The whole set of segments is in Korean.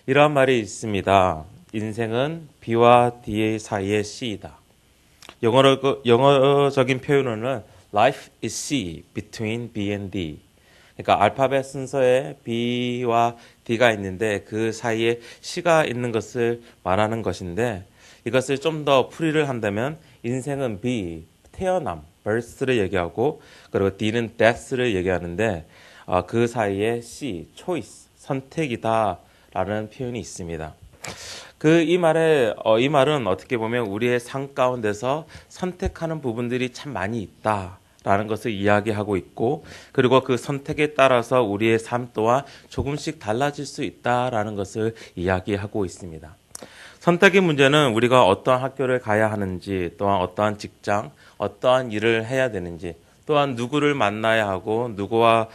이러한 말이 있습니다. 인생은 B와 D 사이의 C이다. 영어적인 표현으로는 Life is C between B and D. 그러니까 알파벳 순서에 B와 D가 있는데 그 사이에 C가 있는 것을 말하는 것인데 이것을 좀 더 풀이를 한다면 인생은 B, 태어남, birth를 얘기하고 그리고 D는 death를 얘기하는데 그 사이에 C, choice, 선택이다라는 표현이 있습니다. 이 말은 어떻게 보면 우리의 삶 가운데서 선택하는 부분들이 참 많이 있다라는 것을 이야기하고 있고, 그리고 그 선택에 따라서 우리의 삶 또한 조금씩 달라질 수 있다라는 것을 이야기하고 있습니다. 선택의 문제는 우리가 어떠한 학교를 가야 하는지, 또한 어떠한 직장, 어떠한 일을 해야 되는지, 또한 누구를 만나야 하고 누구와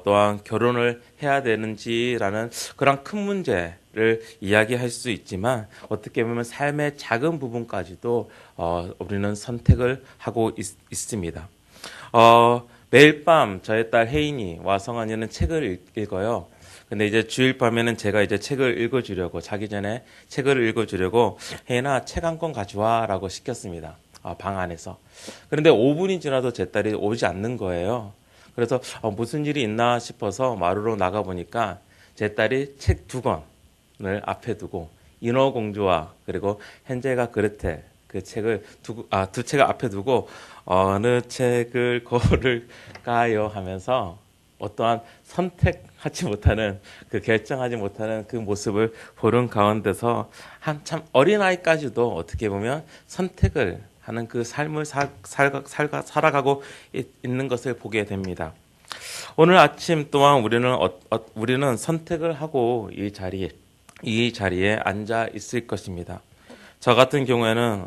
또한 결혼을 해야 되는지라는 그런 큰 문제를 이야기할 수 있지만 어떻게 보면 삶의 작은 부분까지도 우리는 선택을 하고 있습니다. 매일 밤 저의 딸 혜인이와 성환이는 책을 읽어요. 근데 이제 주일 밤에는 제가 이제 책을 읽어주려고 자기 전에 책을 읽어주려고 혜인아 책 한 권 가져와라고 시켰습니다. 방 안에서. 그런데 5분이 지나도 제 딸이 오지 않는 거예요. 그래서 무슨 일이 있나 싶어서 마루로 나가 보니까 제 딸이 책 두 권을 앞에 두고 인어공주와 그리고 헨젤과 그레텔 그 책을 두 책을 앞에 두고 어느 책을 고를까요 하면서 어떠한 선택하지 못하는 결정하지 못하는 그 모습을 보는 가운데서 한참 어린아이까지도 어떻게 보면 선택을 하는 그 삶을 살아가고 있는 것을 보게 됩니다. 오늘 아침 또한 우리는 선택을 하고 이 자리에 앉아 있을 것입니다. 저 같은 경우에는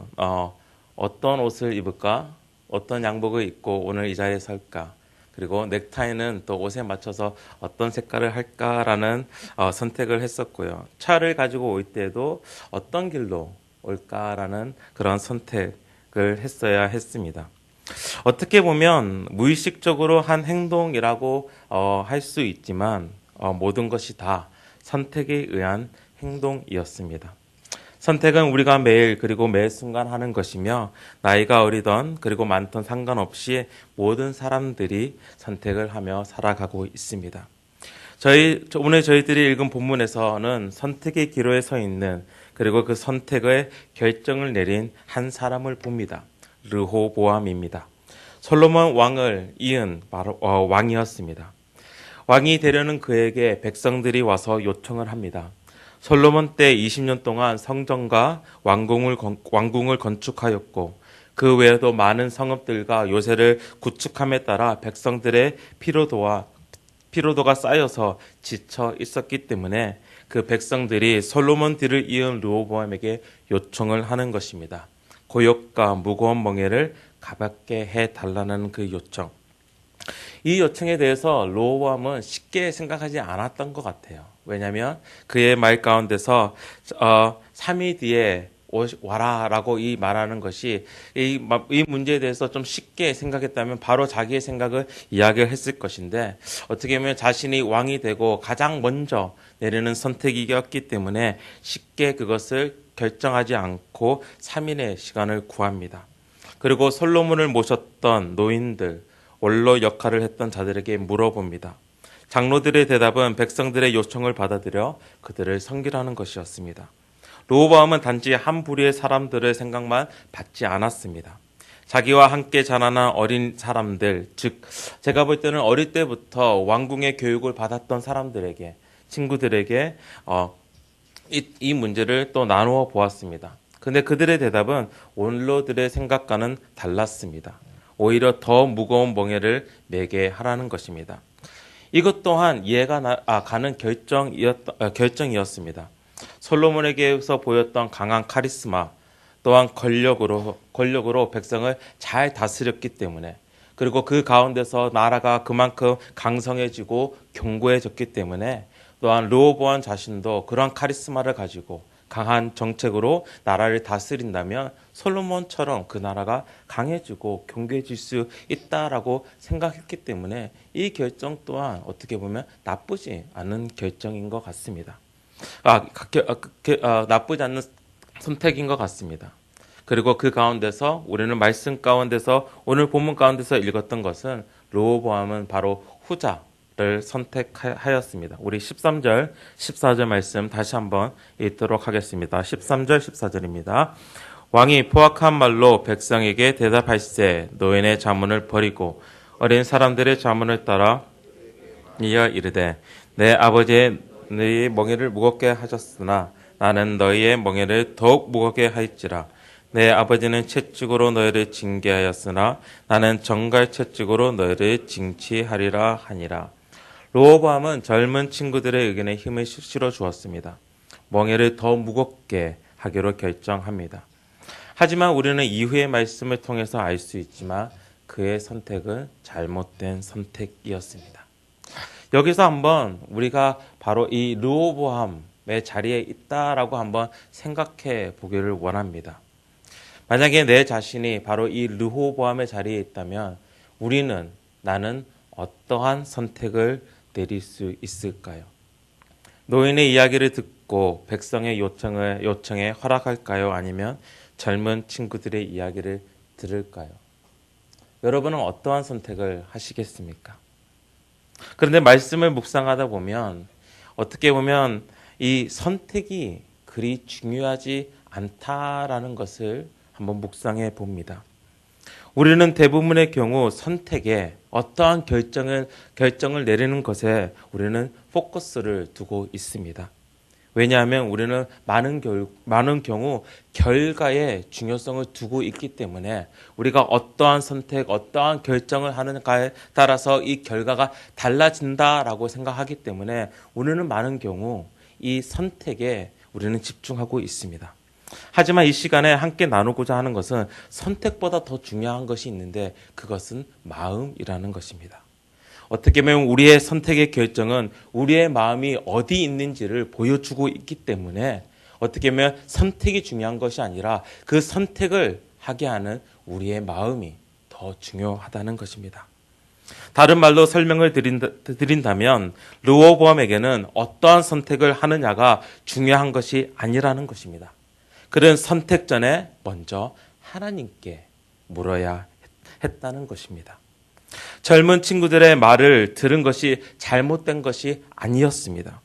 어떤 옷을 입을까? 어떤 양복을 입고 오늘 이 자리에 설까? 그리고 넥타이는 또 옷에 맞춰서 어떤 색깔을 할까라는 선택을 했었고요. 차를 가지고 올 때도 어떤 길로 올까라는 그런 선택을 했어야 했습니다. 어떻게 보면 무의식적으로 한 행동이라고 할 수 있지만 모든 것이 다 선택에 의한 행동이었습니다. 선택은 우리가 매일 그리고 매 순간 하는 것이며 나이가 어리던 그리고 많던 상관없이 모든 사람들이 선택을 하며 살아가고 있습니다. 오늘 저희들이 읽은 본문에서는 선택의 기로에 서 있는 그리고 그 선택의 결정을 내린 한 사람을 봅니다. 르호보암입니다. 솔로몬 왕을 이은 왕이었습니다. 왕이 되려는 그에게 백성들이 와서 요청을 합니다. 솔로몬 때 20년 동안 성전과 왕궁을 건축하였고 그 외에도 많은 성읍들과 요새를 구축함에 따라 백성들의 피로도가 쌓여서 지쳐 있었기 때문에 그 백성들이 솔로몬 뒤를 이은 르호보암에게 요청을 하는 것입니다. 고역과 무거운 멍에를 가볍게 해달라는 그 요청. 이 요청에 대해서 르호보암은 쉽게 생각하지 않았던 것 같아요. 왜냐하면 그의 말 가운데서 3일 뒤에 와라라고 이 말하는 것이 이 문제에 대해서 좀 쉽게 생각했다면 바로 자기의 생각을 이야기를 했을 것인데 어떻게 보면 자신이 왕이 되고 가장 먼저 내리는 선택이었기 때문에 쉽게 그것을 결정하지 않고 3일의 시간을 구합니다. 그리고 솔로몬을 모셨던 노인들, 원로 역할을 했던 자들에게 물어봅니다. 장로들의 대답은 백성들의 요청을 받아들여 그들을 섬기라는 것이었습니다. 르호보암은 단지 한 부류의 사람들의 생각만 받지 않았습니다. 자기와 함께 자라난 어린 사람들, 즉 제가 볼 때는 어릴 때부터 왕궁의 교육을 받았던 사람들에게, 친구들에게 이 문제를 또 나누어 보았습니다. 근데 그들의 대답은 원로들의 생각과는 달랐습니다. 오히려 더 무거운 멍에를 매게 하라는 것입니다. 이것 또한 이해가 가는 결정이었습니다. 솔로몬에게서 보였던 강한 카리스마 또한 권력으로 백성을 잘 다스렸기 때문에 그리고 그 가운데서 나라가 그만큼 강성해지고 견고해졌기 때문에 또한 르호보암 자신도 그러한 카리스마를 가지고 강한 정책으로 나라를 다스린다면 솔로몬처럼 그 나라가 강해지고 견고해질 수 있다라고 생각했기 때문에 이 결정 또한 어떻게 보면 나쁘지 않은 결정인 것 같습니다. 나쁘지 않는 선택인 것 같습니다. 그리고 그 가운데서 우리는 말씀 가운데서 오늘 본문 가운데서 읽었던 것은 르호보암은 바로 후자를 선택하였습니다. 우리 13절, 14절 말씀 다시 한번 읽도록 하겠습니다. 13절, 14절입니다. 왕이 포악한 말로 백성에게 대답할세 노인의 자문을 버리고 어린 사람들의 자문을 따라 이어 이르되 내 아버지의 너희의 멍에를 무겁게 하셨으나 나는 너희의 멍에를 더욱 무겁게 하였지라. 내 아버지는 채찍으로 너희를 징계하였으나 나는 정갈 채찍으로 너희를 징치하리라 하니라. 르호보암은 젊은 친구들의 의견에 힘을 실어 주었습니다. 멍에를 더 무겁게 하기로 결정합니다. 하지만 우리는 이후의 말씀을 통해서 알 수 있지만 그의 선택은 잘못된 선택이었습니다. 여기서 한번 우리가 바로 이 르호보암의 자리에 있다라고 한번 생각해 보기를 원합니다. 만약에 내 자신이 바로 이 르호보암의 자리에 있다면 나는 어떠한 선택을 내릴 수 있을까요? 노인의 이야기를 듣고 백성의 요청에 허락할까요? 아니면 젊은 친구들의 이야기를 들을까요? 여러분은 어떠한 선택을 하시겠습니까? 그런데 말씀을 묵상하다 보면 어떻게 보면 이 선택이 그리 중요하지 않다라는 것을 한번 묵상해 봅니다. 우리는 대부분의 경우 선택에 어떠한 결정을 내리는 것에 우리는 포커스를 두고 있습니다. 왜냐하면 우리는 많은 경우 결과에 중요성을 두고 있기 때문에 우리가 어떠한 선택, 어떠한 결정을 하는가에 따라서 이 결과가 달라진다라고 생각하기 때문에 우리는 많은 경우 이 선택에 우리는 집중하고 있습니다. 하지만 이 시간에 함께 나누고자 하는 것은 선택보다 더 중요한 것이 있는데 그것은 마음이라는 것입니다. 어떻게 보면 우리의 선택의 결정은 우리의 마음이 어디 있는지를 보여주고 있기 때문에 어떻게 보면 선택이 중요한 것이 아니라 그 선택을 하게 하는 우리의 마음이 더 중요하다는 것입니다. 다른 말로 설명을 드린다면 르호보암에게는 어떠한 선택을 하느냐가 중요한 것이 아니라는 것입니다. 그는 선택 전에 먼저 하나님께 물어야 했다는 것입니다. 젊은 친구들의 말을 들은 것이 잘못된 것이 아니었습니다.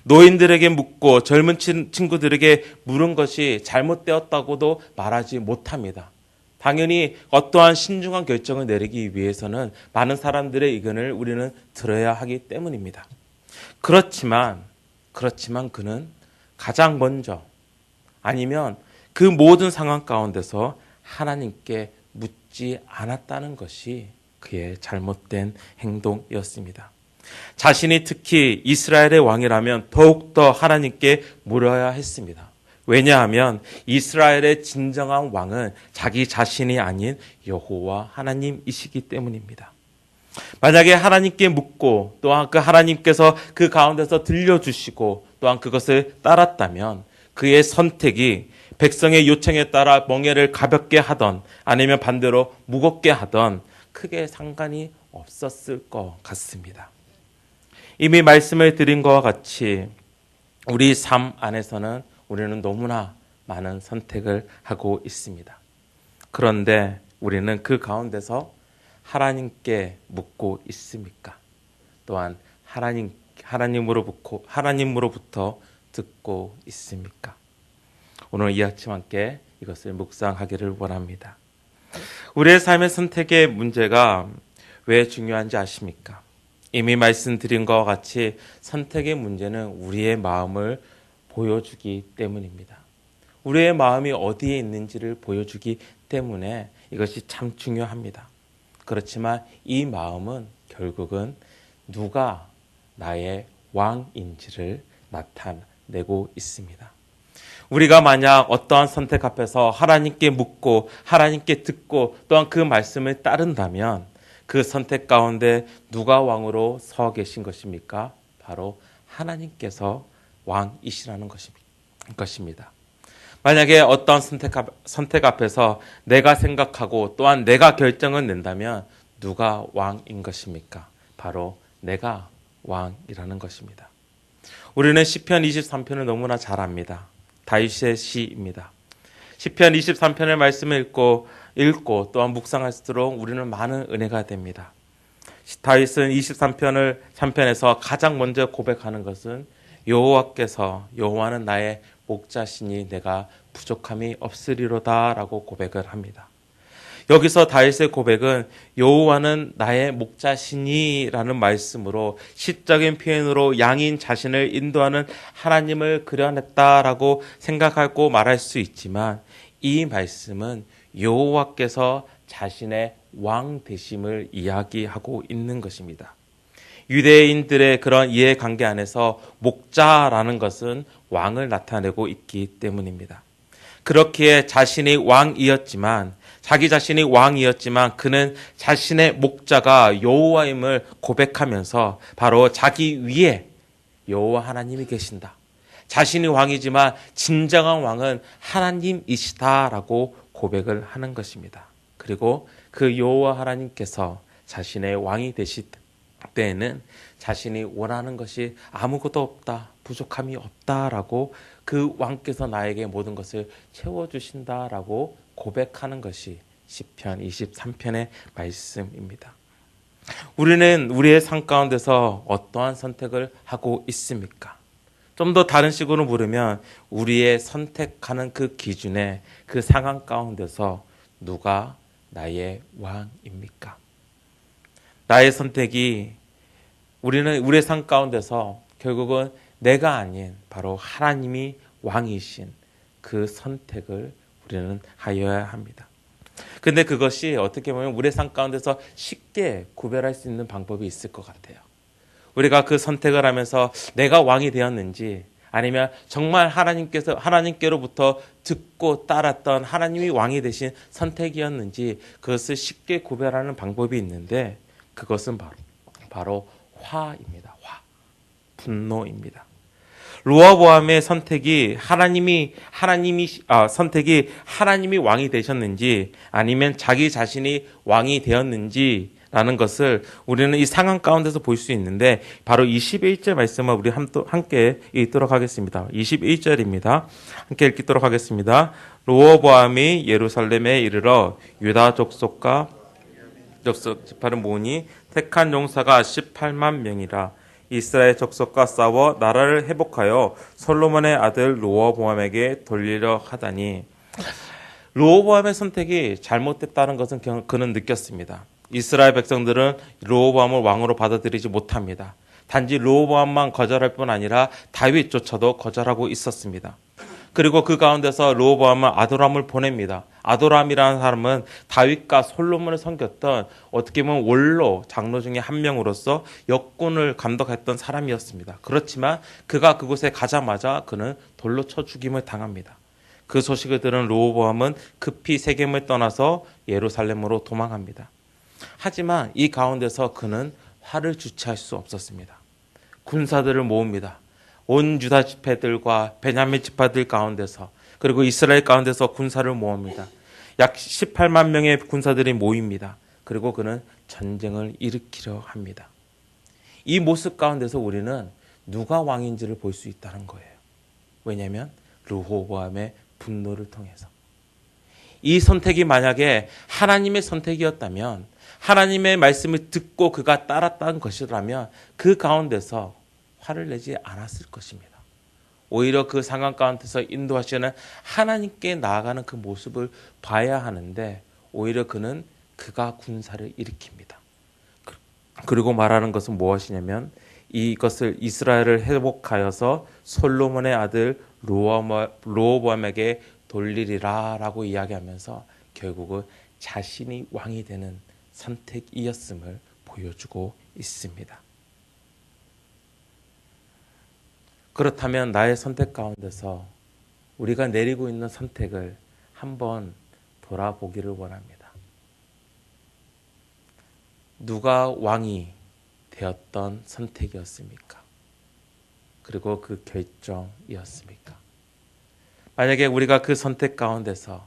노인들에게 묻고 젊은 친구들에게 물은 것이 잘못되었다고도 말하지 못합니다. 당연히 어떠한 신중한 결정을 내리기 위해서는 많은 사람들의 의견을 우리는 들어야 하기 때문입니다. 그렇지만 그는 가장 먼저 아니면 그 모든 상황 가운데서 하나님께 묻지 않았다는 것이 그의 잘못된 행동이었습니다. 자신이 특히 이스라엘의 왕이라면 더욱더 하나님께 물어야 했습니다. 왜냐하면 이스라엘의 진정한 왕은 자기 자신이 아닌 여호와 하나님이시기 때문입니다. 만약에 하나님께 묻고 또한 그 하나님께서 그 가운데서 들려주시고 또한 그것을 따랐다면 그의 선택이 백성의 요청에 따라 멍에를 가볍게 하던 아니면 반대로 무겁게 하던 크게 상관이 없었을 것 같습니다. 이미 말씀을 드린 것과 같이 우리 삶 안에서는 우리는 너무나 많은 선택을 하고 있습니다. 그런데 우리는 그 가운데서 하나님께 묻고 있습니까? 또한 하나님으로부터 듣고 있습니까? 오늘 이 아침 함께 이것을 묵상하기를 원합니다. 우리의 삶의 선택의 문제가 왜 중요한지 아십니까? 이미 말씀드린 것과 같이 선택의 문제는 우리의 마음을 보여주기 때문입니다. 우리의 마음이 어디에 있는지를 보여주기 때문에 이것이 참 중요합니다. 그렇지만 이 마음은 결국은 누가 나의 왕인지를 나타내고 있습니다. 우리가 만약 어떠한 선택 앞에서 하나님께 묻고 하나님께 듣고 또한 그 말씀을 따른다면 그 선택 가운데 누가 왕으로 서 계신 것입니까? 바로 하나님께서 왕이시라는 것입니다. 만약에 어떤 선택 앞에서 내가 생각하고 또한 내가 결정을 낸다면 누가 왕인 것입니까? 바로 내가 왕이라는 것입니다. 우리는 시편 23편을 너무나 잘 압니다. 다윗의 시입니다. 시편 23편의 말씀을 읽고 또한 묵상할수록 우리는 많은 은혜가 됩니다. 다윗은 23편에서 가장 먼저 고백하는 것은 여호와는 나의 목자시니 내가 부족함이 없으리로다 라고 고백을 합니다. 여기서 다윗의 고백은 여호와는 나의 목자시니 라는 말씀으로 시적인 표현으로 양인 자신을 인도하는 하나님을 그려냈다라고 생각하고 말할 수 있지만 이 말씀은 여호와께서 자신의 왕 되심을 이야기하고 있는 것입니다. 유대인들의 그런 이해관계 안에서 목자라는 것은 왕을 나타내고 있기 때문입니다. 그렇기에 자기 자신이 왕이었지만 그는 자신의 목자가 여호와임을 고백하면서 바로 자기 위에 여호와 하나님이 계신다. 자신이 왕이지만 진정한 왕은 하나님이시다라고 고백을 하는 것입니다. 그리고 그 여호와 하나님께서 자신의 왕이 되실 때에는 자신이 원하는 것이 아무것도 없다, 부족함이 없다라고 그 왕께서 나에게 모든 것을 채워주신다라고 고백하는 것이 시편 23편의 말씀입니다. 우리는 우리의 삶 가운데서 어떠한 선택을 하고 있습니까? 좀 더 다른 식으로 물으면 우리의 선택하는 그 기준에 그 상황 가운데서 누가 나의 왕입니까? 나의 선택이 우리는 우리의 삶 가운데서 결국은 내가 아닌 바로 하나님이 왕이신 그 선택을 우리는 하여야 합니다. 근데 그것이 어떻게 보면 우리의 삶 가운데서 쉽게 구별할 수 있는 방법이 있을 것 같아요. 우리가 그 선택을 하면서 내가 왕이 되었는지 아니면 정말 하나님께로부터 듣고 따랐던 하나님이 왕이 되신 선택이었는지 그것을 쉽게 구별하는 방법이 있는데 그것은 바로 화입니다. 분노입니다. 르호보암의 선택이 하나님이 왕이 되셨는지 아니면 자기 자신이 왕이 되었는지라는 것을 우리는 이 상황 가운데서 볼 수 있는데 바로 21절 말씀을 우리 함께 읽도록 하겠습니다. 21절입니다. 함께 읽도록 하겠습니다. 르호보암이 예루살렘에 이르러 유다 족속 지파를 모으니 택한 용사가 18만 명이라. 이스라엘 족속과 싸워 나라를 회복하여 솔로몬의 아들 르호보암에게 돌리려 하다니. 르호보암의 선택이 잘못됐다는 것은 그는 느꼈습니다. 이스라엘 백성들은 르호보암을 왕으로 받아들이지 못합니다. 단지 르호보암만 거절할 뿐 아니라 다윗조차도 거절하고 있었습니다. 그리고 그 가운데서 르호보암은 아도람을 보냅니다. 아도람이라는 사람은 다윗과 솔로몬을 섬겼던 어떻게 보면 원로 장로 중에 한 명으로서 역군을 감독했던 사람이었습니다. 그렇지만 그가 그곳에 가자마자 그는 돌로 쳐 죽임을 당합니다. 그 소식을 들은 르호보암은 급히 세겜을 떠나서 예루살렘으로 도망합니다. 하지만 이 가운데서 그는 화를 주체할 수 없었습니다. 군사들을 모읍니다. 온 유다 지파들과 베냐민 지파들 가운데서 그리고 이스라엘 가운데서 군사를 모읍니다. 약 18만 명의 군사들이 모입니다. 그리고 그는 전쟁을 일으키려 합니다. 이 모습 가운데서 우리는 누가 왕인지를 볼 수 있다는 거예요. 왜냐하면 르호보암의 분노를 통해서. 이 선택이 만약에 하나님의 선택이었다면 하나님의 말씀을 듣고 그가 따랐다는 것이라면 그 가운데서 화를 내지 않았을 것입니다. 오히려 그 상황 가운데서 인도하시는 하나님께 나아가는 그 모습을 봐야 하는데 오히려 그가 군사를 일으킵니다. 그리고 말하는 것은 무엇이냐면 이것을 이스라엘을 회복하여서 솔로몬의 아들 르호보암에게 돌리리라 라고 이야기하면서 결국은 자신이 왕이 되는 선택이었음을 보여주고 있습니다. 그렇다면 나의 선택 가운데서 우리가 내리고 있는 선택을 한번 돌아보기를 원합니다. 누가 왕이 되었던 선택이었습니까? 그리고 그 결정이었습니까? 만약에 우리가 그 선택 가운데서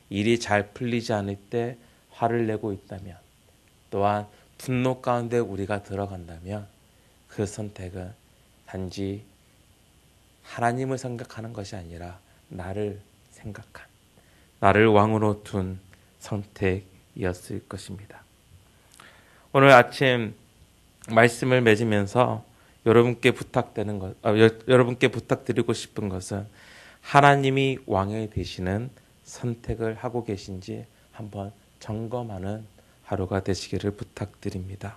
일이 잘 풀리지 않을 때 화를 내고 있다면 또한 분노 가운데 우리가 들어간다면 그 선택은 단지 하나님을 생각하는 것이 아니라 나를 생각한, 나를 왕으로 둔 선택이었을 것입니다. 오늘 아침 말씀을 맺으면서 여러분께 부탁드리고 싶은 것은 하나님이 왕이 되시는 선택을 하고 계신지 한번 점검하는 하루가 되시기를 부탁드립니다.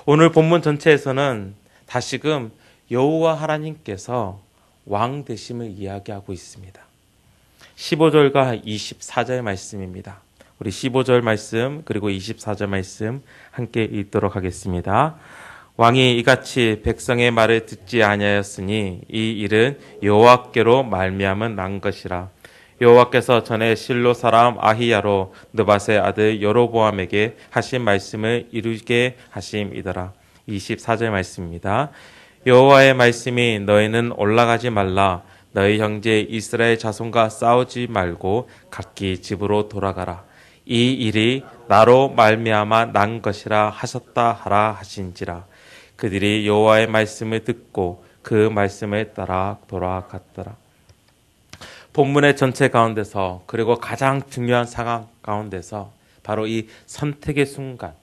오늘 본문 전체에서는 다시금 여호와 하나님께서 왕 되심을 이야기하고 있습니다. 15절과 24절 말씀입니다. 우리 15절 말씀 그리고 24절 말씀 함께 읽도록 하겠습니다. 왕이 이같이 백성의 말을 듣지 아니하였으니 이 일은 여호와께로 말미암은 난 것이라. 여호와께서 전에 실로 사람 아히야로 느밧의 아들 여로보암에게 하신 말씀을 이루게 하심이더라. 24절 말씀입니다. 여호와의 말씀이 너희는 올라가지 말라. 너희 형제 이스라엘 자손과 싸우지 말고 각기 집으로 돌아가라. 이 일이 나로 말미암아 난 것이라 하셨다 하라 하신지라. 그들이 여호와의 말씀을 듣고 그 말씀을 따라 돌아갔더라. 본문의 전체 가운데서 그리고 가장 중요한 상황 가운데서 바로 이 선택의 순간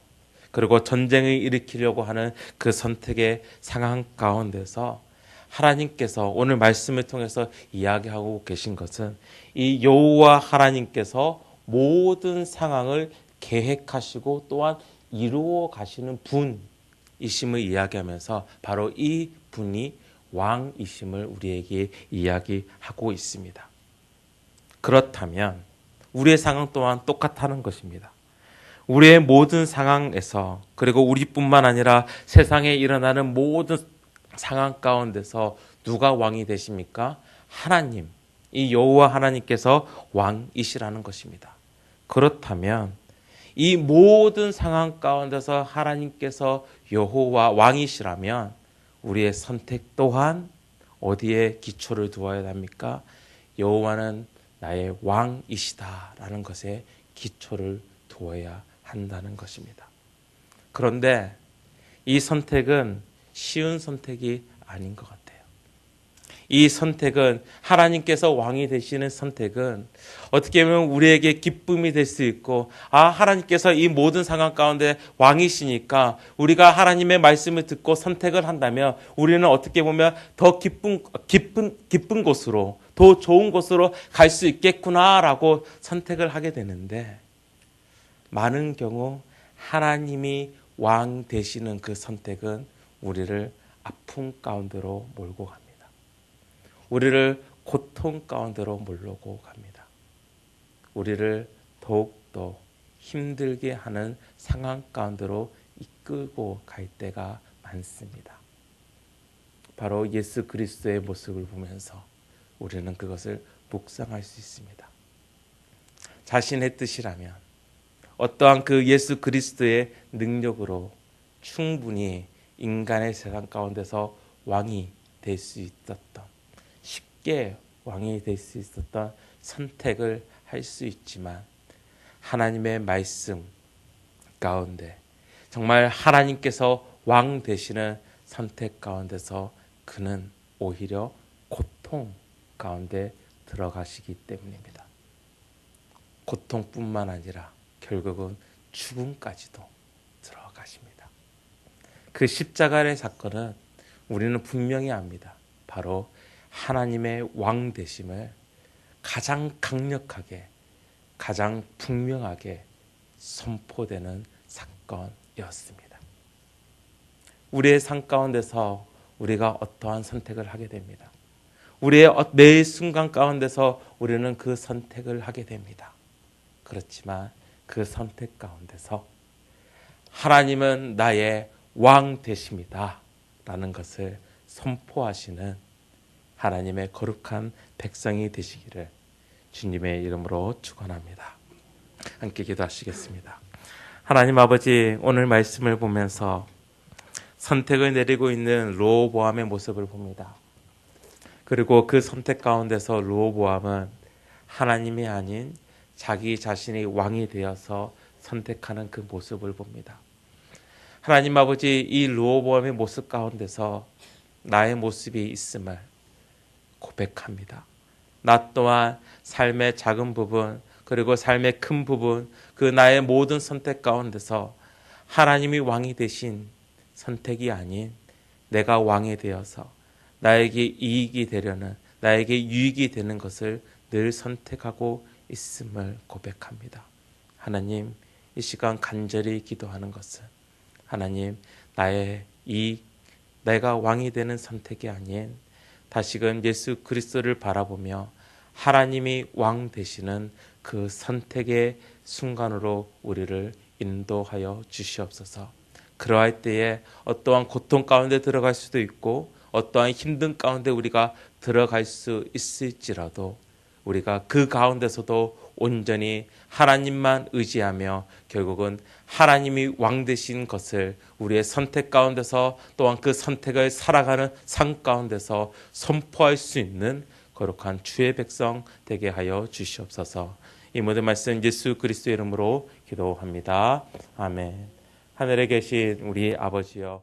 그리고 전쟁을 일으키려고 하는 그 선택의 상황 가운데서 하나님께서 오늘 말씀을 통해서 이야기하고 계신 것은 이 여호와 하나님께서 모든 상황을 계획하시고 또한 이루어 가시는 분이심을 이야기하면서 바로 이 분이 왕이심을 우리에게 이야기하고 있습니다. 그렇다면 우리의 상황 또한 똑같다는 것입니다. 우리의 모든 상황에서 그리고 우리뿐만 아니라 세상에 일어나는 모든 상황 가운데서 누가 왕이 되십니까? 하나님, 이 여호와 하나님께서 왕이시라는 것입니다. 그렇다면 이 모든 상황 가운데서 하나님께서 여호와 왕이시라면 우리의 선택 또한 어디에 기초를 두어야 합니까? 여호와는 나의 왕이시다라는 것에 기초를 두어야 한다는 것입니다. 그런데 이 선택은 쉬운 선택이 아닌 것 같아요. 이 선택은 하나님께서 왕이 되시는 선택은 어떻게 보면 우리에게 기쁨이 될 수 있고 하나님께서 이 모든 상황 가운데 왕이시니까 우리가 하나님의 말씀을 듣고 선택을 한다면 우리는 어떻게 보면 더 기쁜 곳으로 더 좋은 곳으로 갈 수 있겠구나라고 선택을 하게 되는데 많은 경우 하나님이 왕 되시는 그 선택은 우리를 아픔 가운데로 몰고 갑니다. 우리를 고통 가운데로 몰고 갑니다. 우리를 더욱더 힘들게 하는 상황 가운데로 이끌고 갈 때가 많습니다. 바로 예수 그리스도의 모습을 보면서 우리는 그것을 묵상할 수 있습니다. 자신의 뜻이라면 어떠한 그 예수 그리스도의 능력으로 충분히 인간의 세상 가운데서 왕이 될 수 있었던 쉽게 왕이 될 수 있었던 선택을 할 수 있지만 하나님의 말씀 가운데 정말 하나님께서 왕 되시는 선택 가운데서 그는 오히려 고통 가운데 들어가시기 때문입니다. 고통뿐만 아니라 결국은 죽음까지도 들어가십니다. 그 십자가의 사건은 우리는 분명히 압니다. 바로 하나님의 왕 되심을 가장 강력하게 가장 분명하게 선포되는 사건이었습니다. 우리의 삶 가운데서 우리가 어떠한 선택을 하게 됩니다. 우리의 매일 순간 가운데서 우리는 그 선택을 하게 됩니다. 그렇지만 그 선택 가운데서 하나님은 나의 왕 되십니다 라는 것을 선포하시는 하나님의 거룩한 백성이 되시기를 주님의 이름으로 축원합니다. 함께 기도하시겠습니다. 하나님 아버지, 오늘 말씀을 보면서 선택을 내리고 있는 르호보암의 모습을 봅니다. 그리고 그 선택 가운데서 르호보암은 하나님이 아닌 자기 자신이 왕이 되어서 선택하는 그 모습을 봅니다. 하나님 아버지, 이 르호보암의 모습 가운데서 나의 모습이 있음을, 고백합니다. 나 또한 삶의 작은 부분 그리고 삶의 큰 부분 그 나의 모든 선택 가운데서 하나님이 왕이 되신 선택이 아닌 내가 왕이 되어서 나에게 이익이 되려는 나에게 유익이 되는 것을 늘 선택하고 있음을 고백합니다. 하나님, 이 시간 간절히 기도하는 것은 하나님, 나의 내가 왕이 되는 선택이 아닌 다시금 예수 그리스도를 바라보며 하나님이 왕 되시는 그 선택의 순간으로 우리를 인도하여 주시옵소서. 그러할 때에 어떠한 고통 가운데 들어갈 수도 있고 어떠한 힘든 가운데 우리가 들어갈 수 있을지라도 우리가 그 가운데서도 온전히 하나님만 의지하며 결국은 하나님이 왕 되신 것을 우리의 선택 가운데서 또한 그 선택을 살아가는 삶 가운데서 선포할 수 있는 거룩한 주의 백성 되게 하여 주시옵소서. 이 모든 말씀 예수 그리스도의 이름으로 기도합니다. 아멘. 하늘에 계신 우리 아버지여,